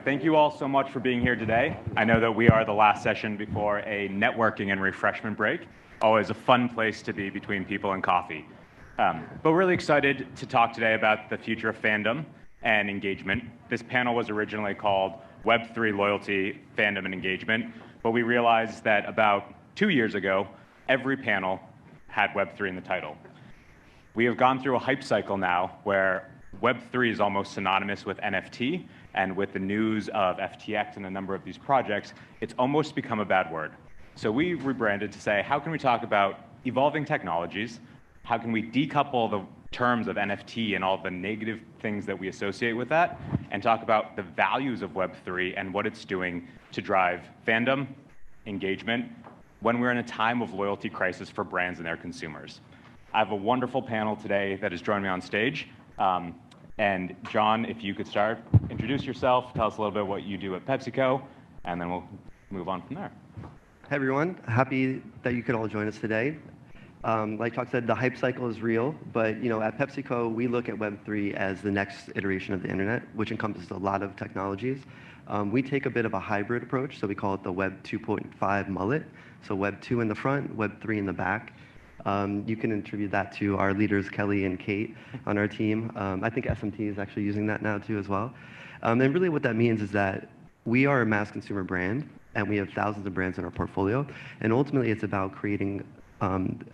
Thank you all so much for being here today. I know that we are the last session before a networking and refreshment break. Always a fun place to be between people and coffee. But we're really excited to talk today about the future of fandom and engagement. This panel was originally called Web3 Loyalty, Fandom, and Engagement, but we realized that about 2 years ago, every panel had Web3 in the title. We have gone through a hype cycle now where Web3 is almost synonymous with NFT, and with the news of FTX and a number of these projects, it's almost become a bad word. So we rebranded to say, how can we talk about evolving technologies? How can we decouple the terms of NFT and all the negative things that we associate with that, and talk about the values of Web3 and what it's doing to drive fandom, engagement, when we're in a time of loyalty crisis for brands and their consumers. I have a wonderful panel today that has joined me on stage. And John, if you could start, introduce yourself, tell us a little bit what you do at PepsiCo, and then we'll move on from there. Hey everyone, happy that you could all join us today. Like Chock said, the hype cycle is real, but at PepsiCo, we look at Web3 as the next iteration of the internet, which encompasses a lot of technologies. We take a bit of a hybrid approach, so we call it the Web 2.5 mullet. So Web 2 in the front, Web 3 in the back. You can attribute that to our leaders, Kelly and Kate, on our team. I think SMT is actually using that now too as well. And really what that means is that we are a mass consumer brand, and we have thousands of brands in our portfolio. And ultimately, it's about creating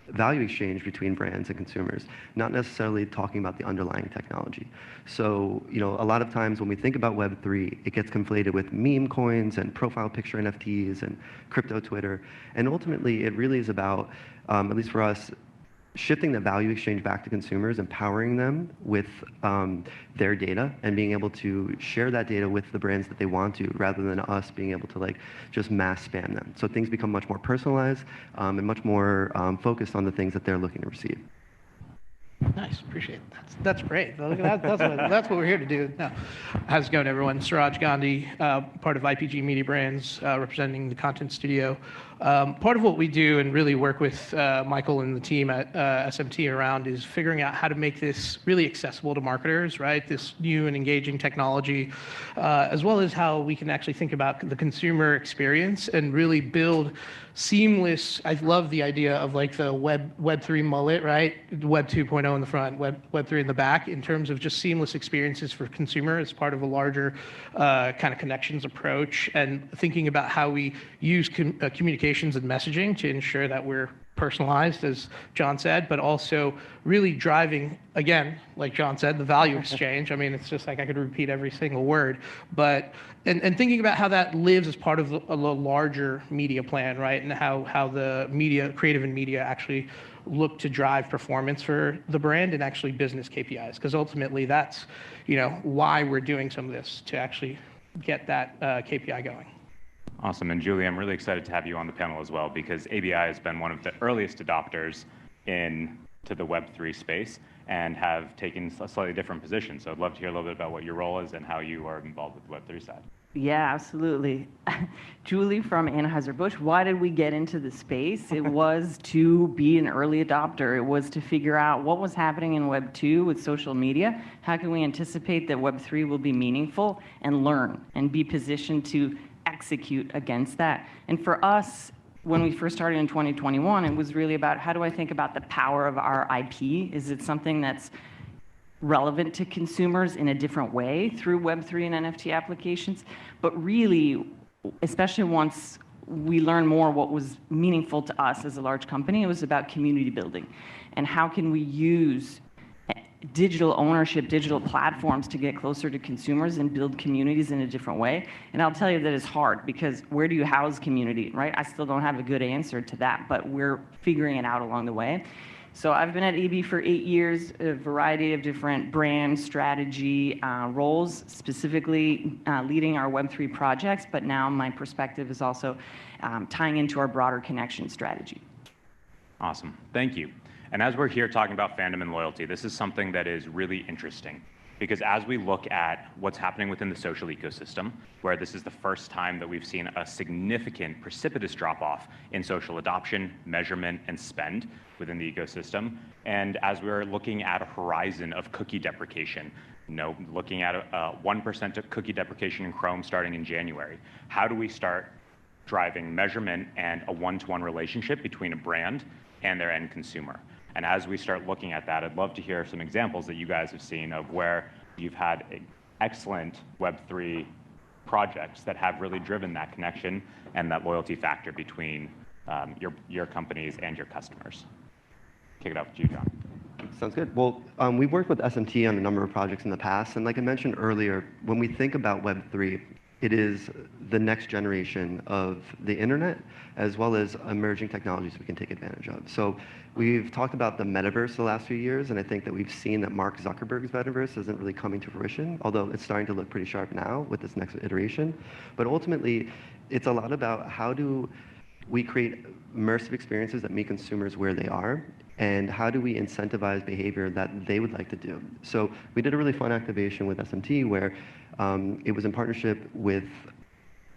value exchange between brands and consumers, not necessarily talking about the underlying technology. So, a lot of times when we think about Web3, it gets conflated with meme coins and profile picture NFTs and crypto Twitter. And ultimately, it really is about, at least for us, shifting the value exchange back to consumers, empowering them with their data, and being able to share that data with the brands that they want to, rather than us being able to just mass spam them. So things become much more personalized and much more focused on the things that they're looking to receive. Nice, appreciate it. That's great. Look at that. That's what we're here to do. Now, how's it going, everyone? Suraj, Gandhi, part of IPG Mediabrands, representing the content studio. Part of what we do and really work with Michael and the team at SMT around is figuring out how to make this really accessible to marketers, right? This new and engaging technology, as well as how we can actually think about the consumer experience and really build seamless. I love the idea of the Web 3 mullet, right? Web 2.0 in the front, Web 3 in the back, in terms of just seamless experiences for consumer as part of a larger kind of connections approach, and thinking about how we use communications and messaging to ensure that we're personalized, as John said, but also really driving, again, like John said, the value exchange. I mean, it's just like I could repeat every single word, but and thinking about how that lives as part of a larger media plan, right? And how the media, creative and media, actually look to drive performance for the brand and actually business KPIs, because ultimately that's why we're doing some of this, to actually get that KPI going. Awesome, and Julie, I'm really excited to have you on the panel as well, because ABI has been one of the earliest adopters into the Web3 space and have taken a slightly different position. So I'd love to hear a little bit about what your role is and how you are involved with the Web3 side. Yeah, absolutely. Julie from Anheuser-Busch, why did we get into the space? It was to be an early adopter. It was to figure out what was happening in Web 2 with social media. How can we anticipate that Web 3 will be meaningful, and learn and be positioned to execute against that? And for us, when we first started in 2021, it was really about, how do I think about the power of our IP? Is it something that's relevant to consumers in a different way through Web3 and NFT applications? But really, especially once we learned more what was meaningful to us as a large company, it was about community building. And how can we use digital ownership, digital platforms to get closer to consumers and build communities in a different way? And I'll tell you that it's hard, because where do you house community, right? I still don't have a good answer to that, but we're figuring it out along the way. So I've been at AB for 8 years, a variety of different brand strategy roles, specifically leading our Web3 projects, but now my perspective is also tying into our broader connection strategy. Awesome, thank you. And as we're here talking about fandom and loyalty, this is something that is really interesting, because as we look at what's happening within the social ecosystem, where this is the first time that we've seen a significant, precipitous drop-off in social adoption, measurement, and spend within the ecosystem, and as we're looking at a horizon of cookie deprecation, looking at 1% of cookie deprecation in Chrome starting in January. How do we start driving measurement and a one-to-one relationship between a brand and their end consumer? And as we start looking at that, I'd love to hear some examples that you guys have seen of where you've had excellent Web3 projects that have really driven that connection and that loyalty factor between your companies and your customers. Kick it off to you, John. Sounds good. Well, we've worked with SMT on a number of projects in the past, and like I mentioned earlier, when we think about Web3, it is the next generation of the internet, as well as emerging technologies we can take advantage of. So we've talked about the metaverse the last few years, and I think that we've seen that Mark Zuckerberg's metaverse isn't really coming to fruition, although it's starting to look pretty sharp now with this next iteration. But ultimately, it's a lot about how do we create immersive experiences that meet consumers where they are, and how do we incentivize behavior that they would like to do. So we did a really fun activation with SMT where it was in partnership with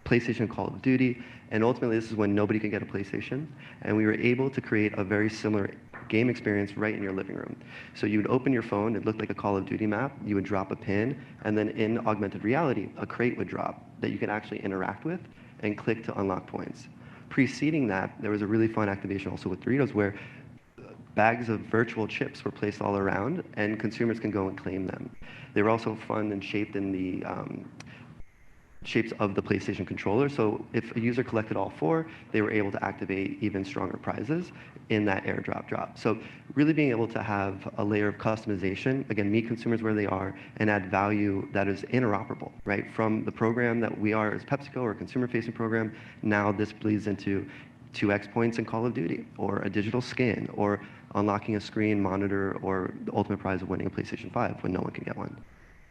PlayStation Call of Duty, and ultimately this is when nobody could get a PlayStation, and we were able to create a very similar game experience right in your living room. So you would open your phone, it looked like a Call of Duty map, you would drop a pin, and then in augmented reality, a crate would drop that you could actually interact with and click to unlock points. Preceding that, there was a really fun activation also with Doritos where bags of virtual chips were placed all around, and consumers can go and claim them. They were also fun and shaped in the shapes of the PlayStation controller. So if a user collected all four, they were able to activate even stronger prizes in that airdrop drop. So really being able to have a layer of customization, again, meet consumers where they are, and add value that is interoperable, right? From the program that we are as PepsiCo or a consumer-facing program, now this bleeds into 2x points in Call of Duty, or a digital skin, or unlocking a screen monitor, or the ultimate prize of winning a PlayStation 5 when no one can get one.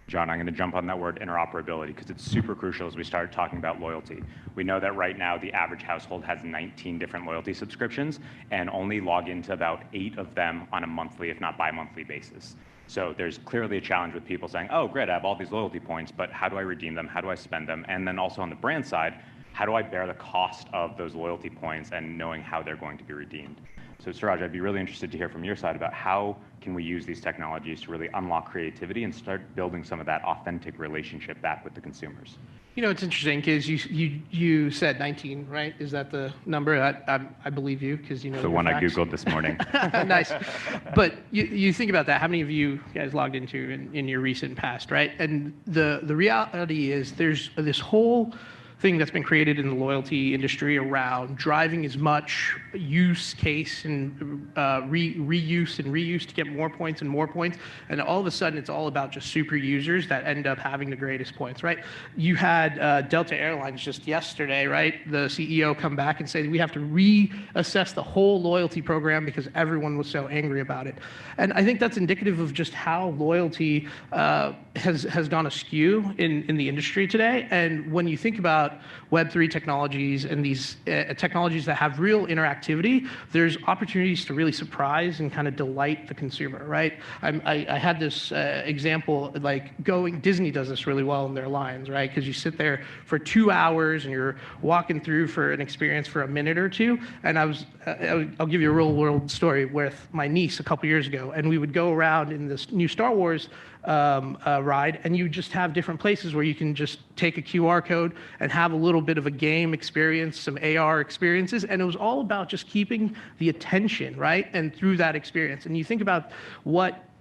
John, I'm going to jump on that word interoperability because it's super crucial as we start talking about loyalty. We know that right now the average household has 19 different loyalty subscriptions and only log into about 8 of them on a monthly, if not bi-monthly basis. So there's clearly a challenge with people saying, oh, great, I have all these loyalty points, but how do I redeem them? How do I spend them? And then also on the brand side, how do I bear the cost of those loyalty points and knowing how they're going to be redeemed? So Suraj, I'd be really interested to hear from your side about how can we use these technologies to really unlock creativity and start building some of that authentic relationship back with the consumers. You know, it's interesting because you said 19, right? Is that the number? I believe you because you know the one facts. I Googled this morning. Nice. But you think about that. How many of you guys logged into in your recent past, right? And the reality is there's this whole thing that's been created in the loyalty industry around driving as much use case and reuse to get more points and more points. And all of a sudden, it's all about just super users that end up having the greatest points, right? You had Delta Airlines just yesterday, right? The CEO come back and say, we have to reassess the whole loyalty program because everyone was so angry about it. And I think that's indicative of just how loyalty has gone askew in the industry today. And when you think about Web3 technologies and these technologies that have real interactivity, there's opportunities to really surprise and kind of delight the consumer, right? I had this example, like Disney does this really well in their lines, right? Because you sit there for 2 hours and you're walking through for an experience for a minute or two. And I'll give you a real world story with my niece a couple years ago, and we would go around in this new Star Wars ride, and you just have different places where you can just take a QR code and have a little bit of a game experience, some AR experiences, and it was all about just keeping the attention, right? And through that experience. And you think about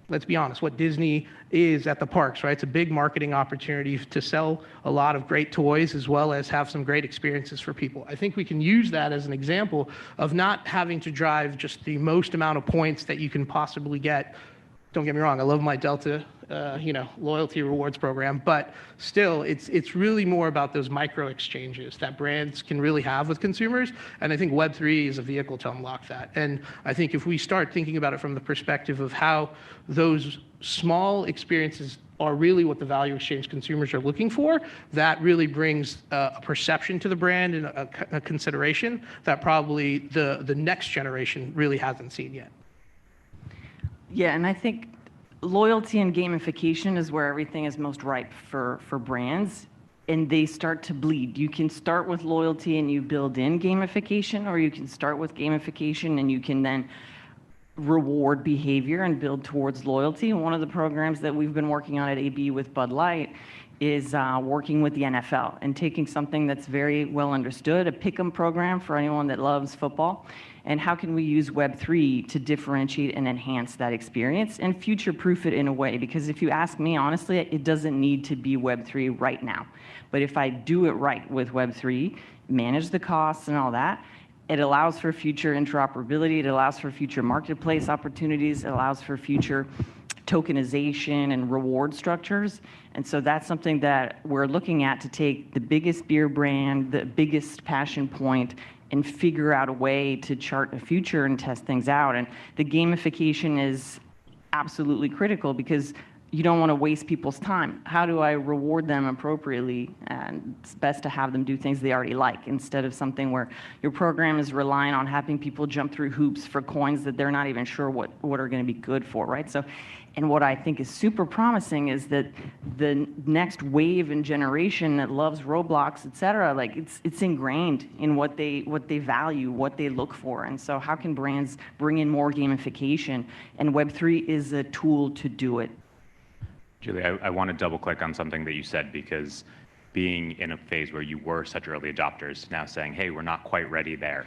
let's be honest, what Disney is at the parks, right? It's a big marketing opportunity to sell a lot of great toys as well as have some great experiences for people. I think we can use that as an example of not having to drive just the most amount of points that you can possibly get. Don't get me wrong, I love my Delta loyalty rewards program, but still, it's really more about those micro exchanges that brands can really have with consumers, and I think Web3 is a vehicle to unlock that. And I think if we start thinking about it from the perspective of how those small experiences are really what the value exchange consumers are looking for, that really brings a perception to the brand and a consideration that probably the next generation really hasn't seen yet. Yeah, and I think loyalty and gamification is where everything is most ripe for brands, and they start to bleed. You can start with loyalty and you build in gamification, or you can start with gamification and you can then reward behavior and build towards loyalty. And one of the programs that we've been working on at AB with Bud Light is working with the NFL and taking something that's very well understood, a pick'em program for anyone that loves football, and how can we use Web3 to differentiate and enhance that experience and future-proof it in a way? Because if you ask me, honestly, it doesn't need to be Web3 right now. But if I do it right with Web3, manage the costs and all that, it allows for future interoperability, it allows for future marketplace opportunities, it allows for future tokenization and reward structures. And so that's something that we're looking at to take the biggest beer brand, the biggest passion point, and figure out a way to chart a future and test things out. And the gamification is absolutely critical because you don't want to waste people's time. How do I reward them appropriately? And it's best to have them do things they already like instead of something where your program is relying on having people jump through hoops for coins that they're not even sure what are going to be good for, right? So, and what I think is super promising is that the next wave and generation that loves Roblox, et cetera, like it's ingrained in what they value, what they look for. And so how can brands bring in more gamification? And Web3 is a tool to do it. Julie, I want to double click on something that you said, because being in a phase where you were such early adopters, now saying, hey, we're not quite ready there.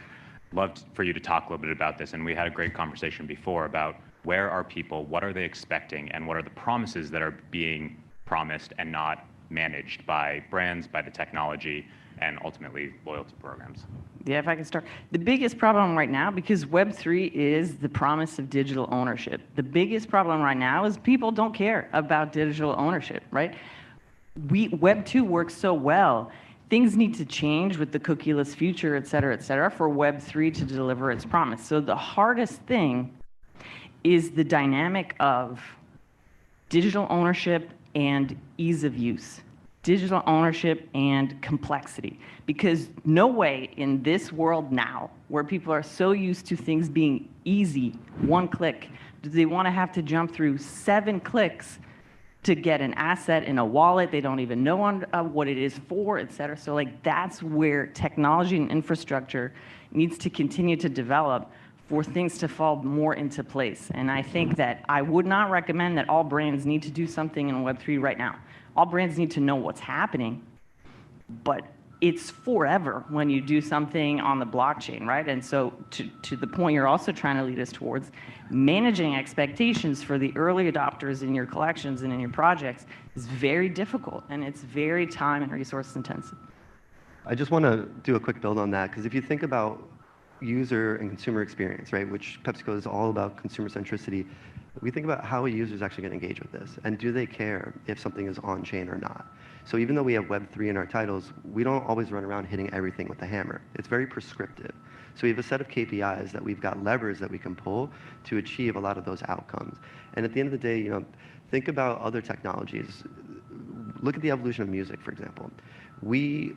Loved for you to talk a little bit about this, and we had a great conversation before about where are people, what are they expecting, and what are the promises that are being promised and not managed by brands, by the technology, and ultimately loyalty programs. Yeah, if I can start. The biggest problem right now, because Web3 is the promise of digital ownership, the biggest problem right now is people don't care about digital ownership, right? Web2 works so well. Things need to change with the cookieless future, et cetera, for Web3 to deliver its promise. So the hardest thing is the dynamic of digital ownership and ease of use. Digital ownership and complexity. Because no way in this world now, where people are so used to things being easy, one click, do they want to have to jump through 7 clicks to get an asset in a wallet they don't even know what it is for, et cetera. So like that's where technology and infrastructure needs to continue to develop for things to fall more into place. And I think that I would not recommend that all brands need to do something in Web3 right now. All brands need to know what's happening, but it's forever when you do something on the blockchain, right? And so to the point you're also trying to lead us towards, managing expectations for the early adopters in your collections and in your projects is very difficult, and it's very time and resource intensive. I just want to do a quick build on that, because if you think about user and consumer experience, right, which PepsiCo is all about consumer centricity, we think about how a user is actually going to engage with this, and do they care if something is on-chain or not. So even though we have Web3 in our titles, we don't always run around hitting everything with a hammer. It's very prescriptive. So we have a set of KPIs that we've got levers that we can pull to achieve a lot of those outcomes. And at the end of the day, you know, think about other technologies. Look at the evolution of music, for example. We,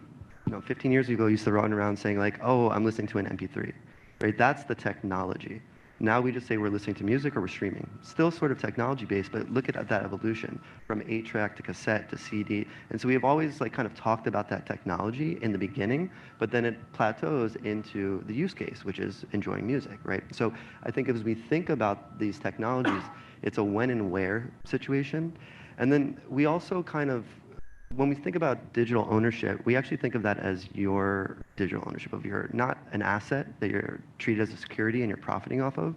15 years ago, used to run around saying like, oh, I'm listening to an MP3, right? That's the technology. Now we just say we're listening to music or we're streaming. Still sort of technology-based, but look at that evolution from 8-track to cassette to CD. And so we have always like kind of talked about that technology in the beginning, but then it plateaus into the use case, which is enjoying music, right? So I think as we think about these technologies, it's a when and where situation. And then we also kind of, when we think about digital ownership, we actually think of that as your digital ownership of your, not an asset that you're treated as a security and you're profiting off of,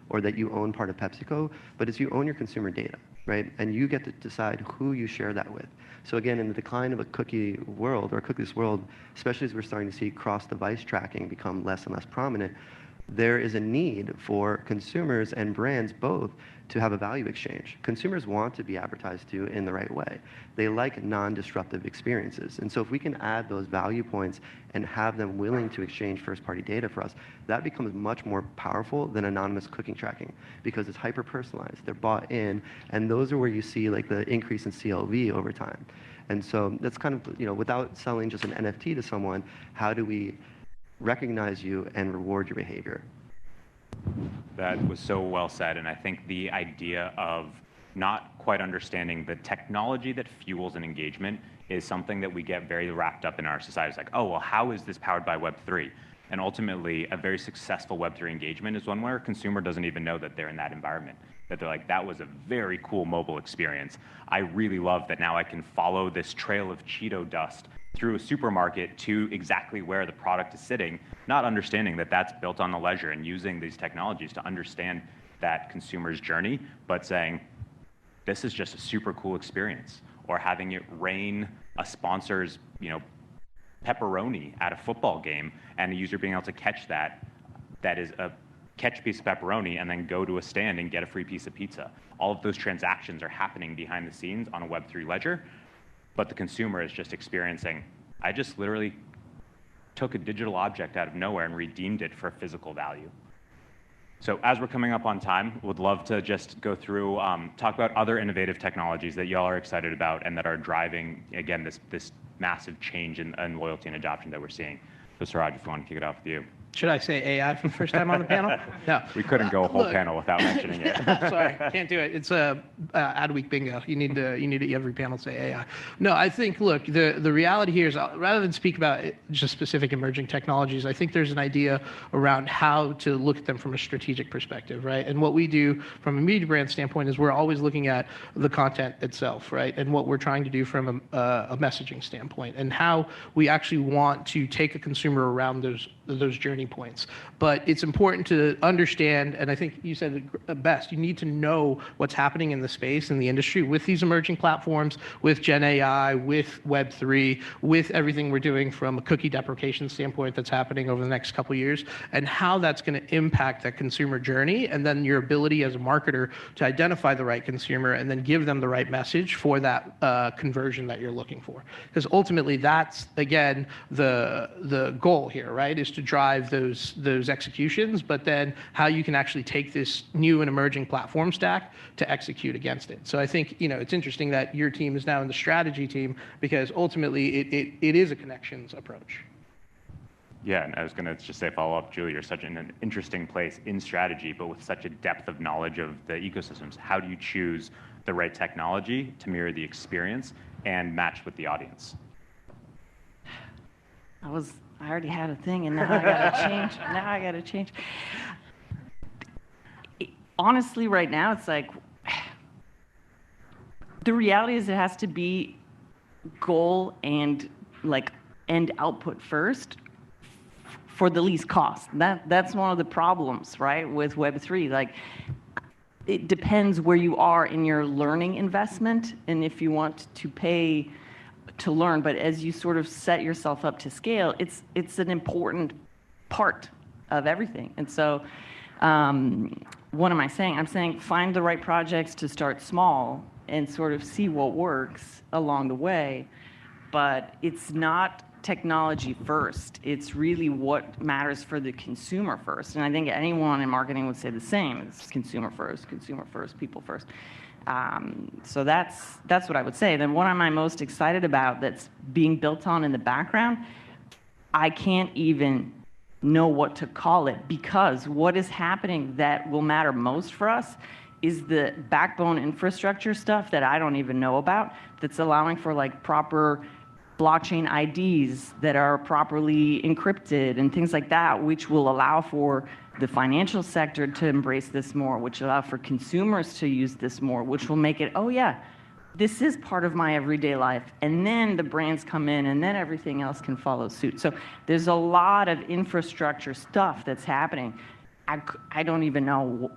or that you own part of PepsiCo, but it's you own your consumer data, right? And you get to decide who you share that with. So again, in the decline of a cookie world, or a cookieless world, especially as we're starting to see cross-device tracking become less and less prominent, there is a need for consumers and brands both to have a value exchange. Consumers want to be advertised to in the right way. They like non-disruptive experiences. And so if we can add those value points and have them willing to exchange first-party data for us, that becomes much more powerful than anonymous cookie tracking, because it's hyper-personalized, they're bought in, and those are where you see like the increase in CLV over time. And so that's kind of, without selling just an NFT to someone, how do we recognize you and reward your behavior? That was so well said, and I think the idea of not quite understanding the technology that fuels an engagement is something that we get very wrapped up in our society. It's like, oh, well, how is this powered by Web3? And ultimately, a very successful Web3 engagement is one where a consumer doesn't even know that they're in that environment, that they're like, that was a very cool mobile experience. I really love that now I can follow this trail of Cheeto dust through a supermarket to exactly where the product is sitting, not understanding that that's built on the leisure and using these technologies to understand that consumer's journey, but saying, this is just a super cool experience. Or having it rain a sponsor's, pepperoni at a football game, and the user being able to catch that is a catch piece of pepperoni, and then go to a stand and get a free piece of pizza. All of those transactions are happening behind the scenes on a Web3 ledger, but the consumer is just experiencing, I just literally took a digital object out of nowhere and redeemed it for physical value. So as we're coming up on time, would love to just go through, talk about other innovative technologies that y'all are excited about and that are driving, again, this massive change in loyalty and adoption that we're seeing. So Suraj, if you want to kick it off with you. Should I say AI for the first time on the panel? No. We couldn't go a whole panel without mentioning it. Sorry, can't do it. It's a Adweek bingo. You need to every panel say AI. No, I think, look, the reality here is rather than speak about just specific emerging technologies, I think there's an idea around how to look at them from a strategic perspective, right? And what we do from a media brand standpoint is we're always looking at the content itself, right? And what we're trying to do from a messaging standpoint and how we actually want to take a consumer around those journey points. But it's important to understand, and I think you said it best, you need to know what's happening in the space, in the industry, with these emerging platforms, with Gen AI, with Web3, with everything we're doing from a cookie deprecation standpoint that's happening over the next couple of years, and how that's going to impact that consumer journey, and then your ability as a marketer to identify the right consumer and then give them the right message for that conversion that you're looking for. Because ultimately, that's, again, the goal here, right, is to drive those executions, but then how you can actually take this new and emerging platform stack to execute against it. So I think, it's interesting that your team is now in the strategy team because ultimately it is a connections approach. Yeah, and I was going to just say, follow up, Julie, you're such an interesting place in strategy, but with such a depth of knowledge of the ecosystems. How do you choose the right technology to mirror the experience and match with the audience? I already had a thing, and now I gotta change. Honestly, right now, it's like, the reality is it has to be goal and end output first for the least cost. That's one of the problems, right, with Web3. It depends where you are in your learning investment, and if you want to pay to learn, but as you sort of set yourself up to scale, it's an important part of everything. And so what am I saying? I'm saying find the right projects to start small and sort of see what works along the way, but it's not technology first. It's really what matters for the consumer first. And I think anyone in marketing would say the same. It's consumer first, people first. So that's what I would say. Then what am I most excited about that's being built on in the background? I can't even know what to call it, because what is happening that will matter most for us is the backbone infrastructure stuff that I don't even know about, that's allowing for proper blockchain IDs that are properly encrypted and things like that, which will allow for the financial sector to embrace this more, which allow for consumers to use this more, which will make it, oh yeah, this is part of my everyday life. And then the brands come in, and then everything else can follow suit. So there's a lot of infrastructure stuff that's happening. I don't even know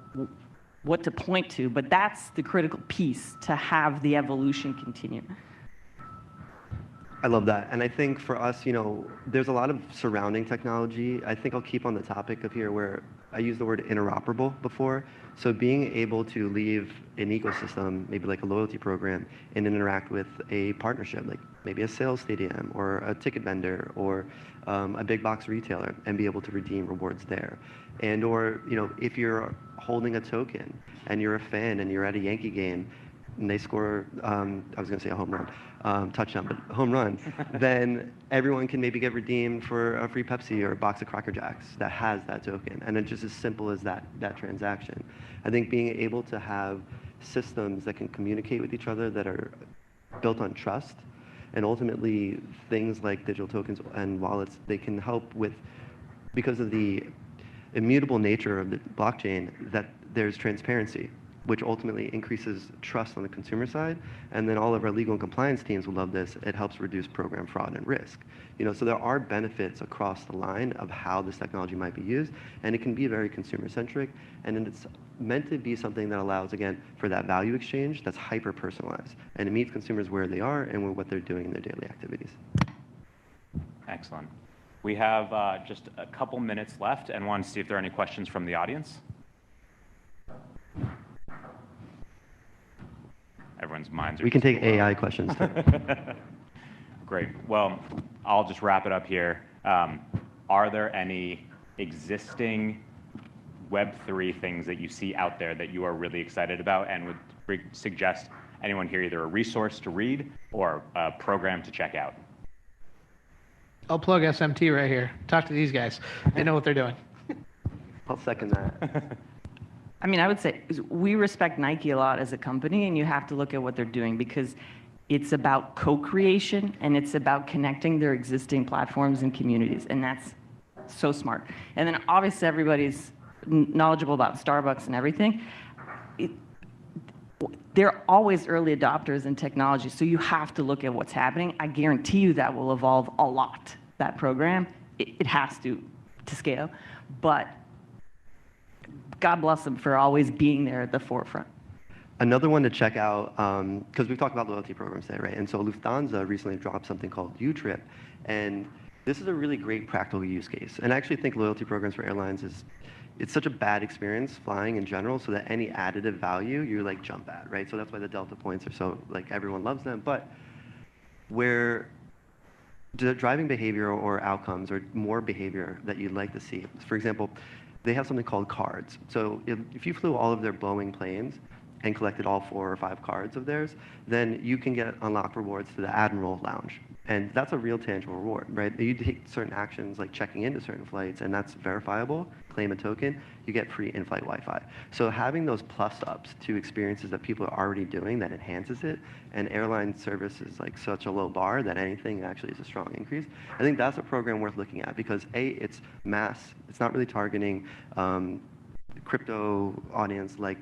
what to point to, but that's the critical piece to have the evolution continue. I love that. And I think for us, there's a lot of surrounding technology. I think I'll keep on the topic of here where I used the word interoperable before. So being able to leave an ecosystem, maybe like a loyalty program, and interact with a partnership, like maybe a sales stadium or a ticket vendor or a big box retailer, and be able to redeem rewards there. And or, if you're holding a token and you're a fan and you're at a Yankee game, and they score, I was going to say a home run, touchdown, but home run, then everyone can maybe get redeemed for a free Pepsi or a box of Cracker Jacks that has that token. And it's just as simple as that transaction. I think being able to have systems that can communicate with each other that are built on trust, and ultimately things like digital tokens and wallets, they can help with because of the immutable nature of the blockchain, that there's transparency, which ultimately increases trust on the consumer side. And then all of our legal and compliance teams will love this. It helps reduce program fraud and risk. So there are benefits across the line of how this technology might be used, and it can be very consumer-centric, and it's meant to be something that allows, again, for that value exchange that's hyper-personalized, and it meets consumers where they are and what they're doing in their daily activities. Excellent. We have just a couple minutes left, and want to see if there are any questions from the audience. Everyone's minds are... We can take AI questions, too. Great. Well, I'll just wrap it up here. Are there any existing Web3 things that you see out there that you are really excited about and would suggest anyone here either a resource to read or a program to check out? I'll plug SMT right here. Talk to these guys. They know what they're doing. I'll second that. I mean, I would say we respect Nike a lot as a company, and you have to look at what they're doing because it's about co-creation and it's about connecting their existing platforms and communities, and that's so smart. And then obviously everybody's knowledgeable about Starbucks and everything. They're always early adopters in technology, so you have to look at what's happening. I guarantee you that will evolve a lot, that program. It has to scale, but God bless them for always being there at the forefront. Another one to check out, because we've talked about loyalty programs today, right? And so Lufthansa recently dropped something called U-Trip, and this is a really great practical use case. And I actually think loyalty programs for airlines it's such a bad experience flying in general, so that any additive value you like jump at, right? So that's why the Delta points are so, like, everyone loves them. But where the driving behavior or outcomes or more behavior that you'd like to see, for example, they have something called cards. So if you flew all of their Boeing planes and collected all 4 or 5 cards of theirs, then you can get unlocked rewards to the Admiral Lounge. And that's a real tangible reward, right? You take certain actions like checking into certain flights, and that's verifiable, claim a token, you get free in-flight Wi-Fi. So having those plus-ups to experiences that people are already doing, that enhances it, and airline service is like such a low bar that anything actually is a strong increase. I think that's a program worth looking at because A, it's mass, it's not really targeting crypto audience like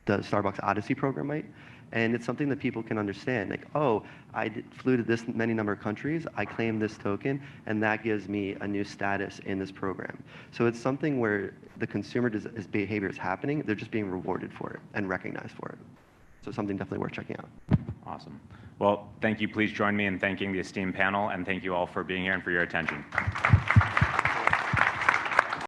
the Starbucks Odyssey program might. And it's something that people can understand. Like, oh, I flew to this many number of countries, I claimed this token, and that gives me a new status in this program. So it's something where the consumer behavior is happening, they're just being rewarded for it and recognized for it. So something definitely worth checking out. Awesome. Well, thank you. Please join me in thanking the esteemed panel, and thank you all for being here and for your attention.